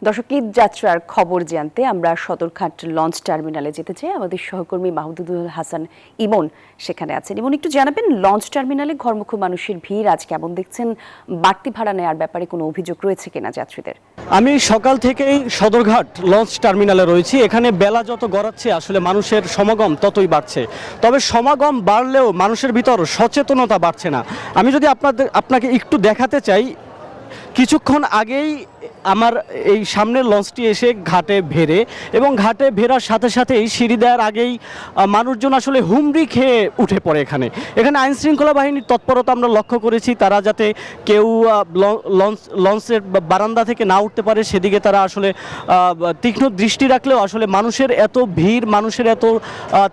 দর্শক, ঈদ যাত্রার খবর জানতে আমরা সদরঘাট লঞ্চ টার্মিনালে যেতে চাই। আমাদের সহকর্মী মাহমুদুল হাসান ইমন সেখানে আছেন। ইমন, একটু জানাবেন লঞ্চ টার্মিনালে ঘরমুখী মানুষের ভিড় আজ কেমন দেখছেন? বাড়তি ভাড়া নেওয়ার ব্যাপারে কোনো অভিযোগ রয়েছে কিনা যাত্রীদের? আমি সকাল থেকেই সদরঘাট লঞ্চ টার্মিনালে রয়েছি। এখানে বেলা যত গড়াচ্ছে আসলে মানুষের সমাগম ততই বাড়ছে। তবে সমাগম বাড়লেও মানুষের ভিতর সচেতনতা বাড়ছে না। আমি যদি আপনাকে একটু দেখাতে চাই, কিছুক্ষণ আগেই আমার এই সামনের লঞ্চটি এসে ঘাটে ভেড়ে এবং ঘাটে ভেড়ার সাথে সাথেই সিঁড়ি দেওয়ার আগেই মানুষজন আসলে হুমড়ি খেয়ে উঠে পড়ে। এখানে আইনশৃঙ্খলা বাহিনীর তৎপরতা আমরা লক্ষ্য করেছি। তারা যাতে কেউ লঞ্চের বারান্দা থেকে না উঠতে পারে সেদিকে তারা আসলে তীক্ষ্ণ দৃষ্টি রাখলেও আসলে মানুষের এত ভিড়, মানুষের এত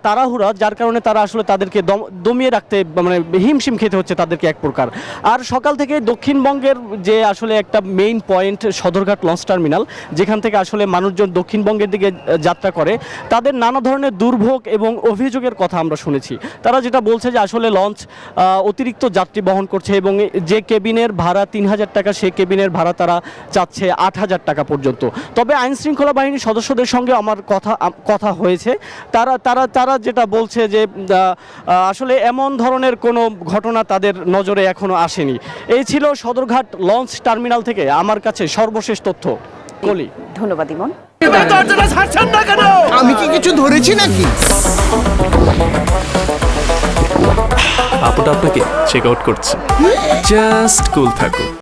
তাড়াহুড়া, যার কারণে তারা আসলে তাদেরকে দমিয়ে রাখতে মানে হিমশিম খেতে হচ্ছে তাদেরকে এক প্রকার। আর সকাল থেকে দক্ষিণবঙ্গের যে আসলে একটা main point Sadarghat launch terminal, যেখান থেকে আসলে মানুষজন দক্ষিণবঙ্গের দিকে যাত্রা করে, তাদের নানা ধরনের দুর্ভোগ এবং অভিযোগের কথা আমরা শুনেছি। তারা যেটা বলছে যে আসলে লঞ্চ অতিরিক্ত যাত্রী বহন করছে এবং যে কেবিনের ভাড়া ৩,০০০ টাকা, সে কেবিনের ভাড়া তারা চাচ্ছে ৮,০০০ টাকা পর্যন্ত। তবে আইনশৃঙ্খলা বাহিনীর সদস্যদের সঙ্গে আমার কথা হয়েছে। তারা যেটা বলছে যে আসলে এমন ধরনের কোনো ঘটনা তাদের নজরে এখনো আসেনি। এই ছিল সদরঘাট লঞ্চ টার্মিনাল থেকে আমার কাছে সর্বশেষ তথ্য। কলি, ধন্যবাদ ইমন। আমি কি কিছু ধরেছি নাকি? আপুটা আপনাকে চেক আউট করছে। জাস্ট কুল থাকুন।